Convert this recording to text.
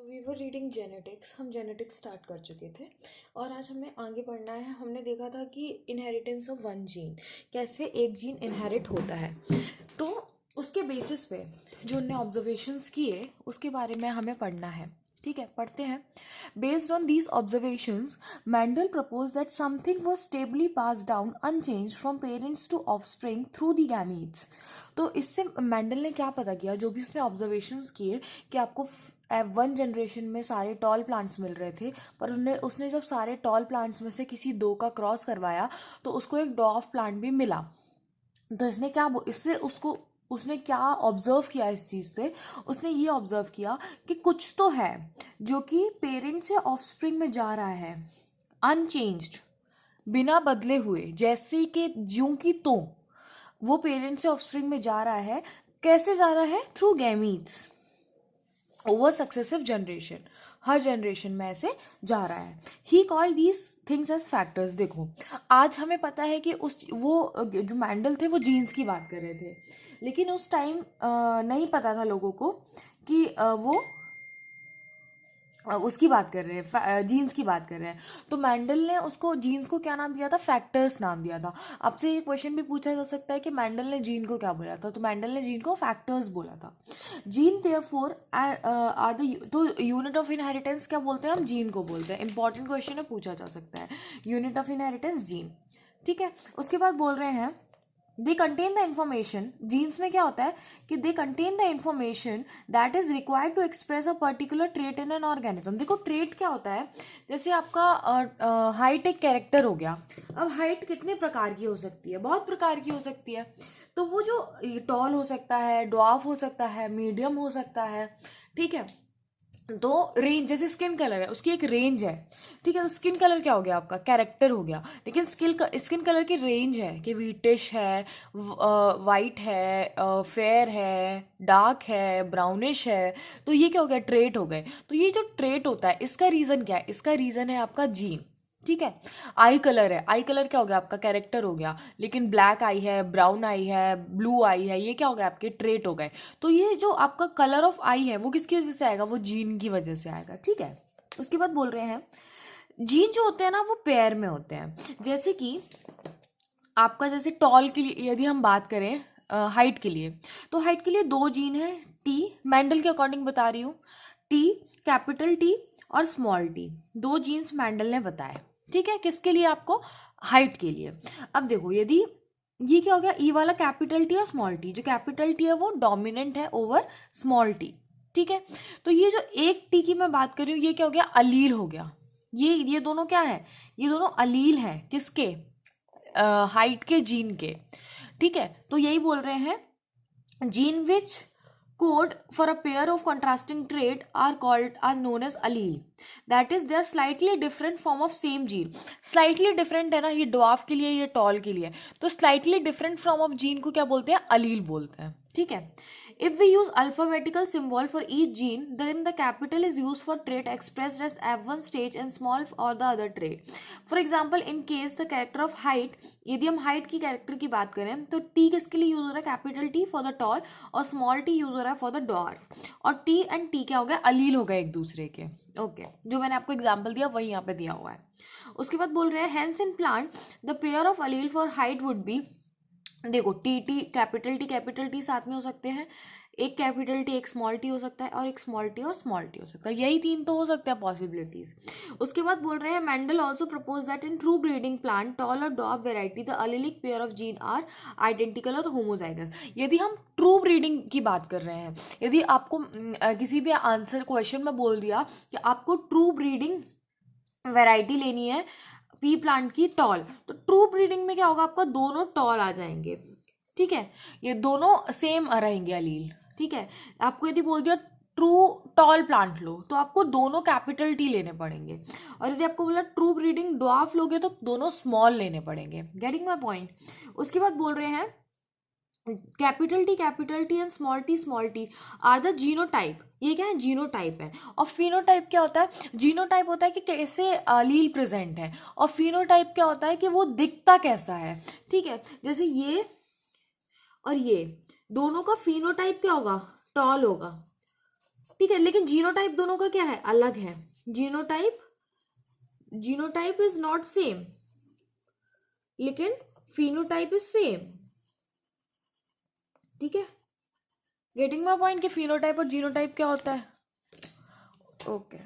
We were reading genetics, हम genetics start कर चुके थे और आज हमें आगे बढ़ना है। हमने देखा था कि इनहेरिटेंस ऑफ वन जीन, कैसे एक जीन इनहेरिट होता है। तो उसके बेसिस पे जो उनने ऑब्जर्वेशंस किए उसके बारे में हमें पढ़ना है। ठीक है, पढ़ते हैं। Based on these observations, Mendel propose that something was stably pass down unchange from parents to offspring through the gametes. तो इससे मैंडल ने क्या पता किया, जो भी उसने ऑब्जर्वेशंस किए कि आपको वन जनरेशन में सारे टॉल प्लांट्स मिल रहे थे, पर उसने जब सारे टॉल प्लांट्स में से किसी दो का क्रॉस करवाया तो उसको एक डॉफ प्लांट भी मिला। तो इसने क्या इससे उसको उसने क्या ऑब्जर्व किया, इस चीज़ से उसने ये ऑब्जर्व किया कि कुछ तो है जो कि पेरेंट से ऑफस्प्रिंग में जा रहा है अनचेंज्ड, बिना बदले हुए, जैसे कि ज्यों की तो वो पेरेंट से ऑफस्प्रिंग में जा रहा है। कैसे जा रहा है? Through gametes over successive generation, हर जनरेशन में ऐसे जा रहा है। He call these things as factors. देखो, आज हमें पता है कि वो जो मैंडल थे वो जीन्स की बात कर रहे थे, लेकिन उस टाइम नहीं पता था लोगों को कि वो उसकी बात कर रहे हैं, जीन्स की बात कर रहे हैं। तो मैंडल ने उसको जीन्स को क्या नाम दिया था? फैक्टर्स नाम दिया था। आपसे ये क्वेश्चन भी पूछा जा सकता है कि मैंडल ने जीन को क्या बोला था, तो मैंडल ने जीन को फैक्टर्स बोला था। जीन देयरफॉर आर द, तो यूनिट ऑफ इनहेरिटेंस क्या बोलते हैं? हम जीन को बोलते हैं। इंपॉर्टेंट क्वेश्चन है, पूछा जा सकता है। Unit of inheritance gene. ठीक है, उसके बाद बोल रहे हैं they contain the information. Genes में क्या होता है कि they contain the information that is required to express a particular trait in an organism. देखो, ट्रेट क्या होता है? जैसे आपका हाइट एक कैरेक्टर हो गया। अब हाइट कितने प्रकार की हो सकती है? बहुत प्रकार की हो सकती है। तो वो जो टॉल हो सकता है, ड्वार्फ हो सकता है, मीडियम हो सकता है। ठीक है, तो रेंज, जैसे स्किन कलर है, उसकी एक रेंज है। ठीक है, तो स्किन कलर क्या हो गया? आपका कैरेक्टर हो गया। लेकिन स्किन कलर की रेंज है कि व्हीटिश है, वाइट है, फेयर है, डार्क है, ब्राउनिश है। तो ये क्या हो गया? ट्रेट हो गए। तो ये जो ट्रेट होता है, इसका रीजन क्या है? इसका रीजन है आपका जीन। ठीक है, आई कलर है। आई कलर क्या हो गया? आपका कैरेक्टर हो गया। लेकिन ब्लैक आई है, ब्राउन आई है, ब्लू आई है, ये क्या हो गया? आपके ट्रेट हो गए। तो ये जो आपका कलर ऑफ आई है वो किसकी वजह से आएगा? वो जीन की वजह से आएगा। ठीक है, उसके बाद बोल रहे हैं जीन जो होते हैं ना वो पेयर में होते हैं। जैसे कि आपका, जैसे टॉल के लिए यदि हम बात करें, हाइट के लिए, तो हाइट के लिए दो जीन है। टी, मैंडल के अकॉर्डिंग बता रही हूँ, टी, कैपिटल टी और स्मॉल टी, दो जीन्स मैंडल ने बताए। ठीक है, किसके लिए? आपको हाइट के लिए। अब देखो, यदि ये क्या हो गया? ई वाला कैपिटल टी और स्मॉल टी, जो कैपिटल टी है वो डोमिनेंट है ओवर स्मॉल टी। ठीक है, तो ये जो एक टी की मैं बात कर रही हूँ, ये क्या हो गया? अलील हो गया। ये दोनों क्या है? ये दोनों अलील हैं। किसके? हाइट के, जीन के। ठीक है, तो यही बोल रहे हैं gene which code for a pair of contrasting trait are called as known as allele. That is, they are slightly different form of same gene. Slightly different है ना, ये dwarf के लिए, ये tall के लिए। तो slightly different form of gene को क्या बोलते हैं? allele बोलते हैं। ठीक है, if we use alphabetical symbol for each gene, then the capital is used for trait expressed as F1 stage and small for the other trait. For example, in case the character of height, यदि हम height की character की बात करें तो T किसके लिए use हो रहा है? Capital T for the tall और स्मॉल टी यूज हो रहा है फॉर द डॉर्फ। और टी एंड टी क्या हो गया? अलील हो गए एक दूसरे के। ओके, जो मैंने आपको एग्जांपल दिया वही यहाँ पे दिया हुआ है। उसके बाद बोल रहे हैं hence in plant the pair of allele for height would be, देखो कैपिटल टी साथ में हो सकते हैं, एक कैपिटल टी एक स्मॉल टी हो सकता है, और एक स्मॉल टी और स्मॉल टी हो सकता है। यही तीन तो हो सकते हैं पॉसिबिलिटीज। उसके बाद बोल रहे हैं Mendel also propose that in true breeding plant tall और dwarf variety the allelic pair of gene are identical और होमोजाइगस। यदि हम ट्रू ब्रीडिंग की बात कर रहे हैं, यदि आपको किसी भी आंसर क्वेश्चन में बोल दिया कि आपको ट्रू ब्रीडिंग वैरायटी लेनी है पी प्लांट की टॉल, तो ट्रू ब्रीडिंग में क्या होगा? आपका दोनों टॉल आ जाएंगे। ठीक है, ये दोनों सेम रहेंगे अलील। ठीक है, आपको यदि बोल दिया ट्रू टॉल प्लांट लो, तो आपको दोनों कैपिटल टी लेने पड़ेंगे। और यदि आपको बोला ट्रू ब्रीडिंग ड्वार्फ लोगे तो दोनों स्मॉल लेने पड़ेंगे। Getting my point? उसके बाद बोल रहे हैं capital T and small T R the genotype. ये क्या है? जीनोटाइप है। और फिनोटाइप क्या होता है? जीनोटाइप होता है कि कैसे अलील प्रेजेंट है, और फिनोटाइप क्या होता है कि वो दिखता कैसा है। ठीक है, जैसे ये और ये दोनों का फिनोटाइप क्या होगा? टॉल होगा। ठीक है, लेकिन जीनोटाइप दोनों का क्या है, अलग है। Genotype genotype is not same, लेकिन फिनोटाइप इज सेम। ठीक है, गेटिंग माय पॉइंट कि फिनोटाइप और जीनोटाइप क्या होता है। ओके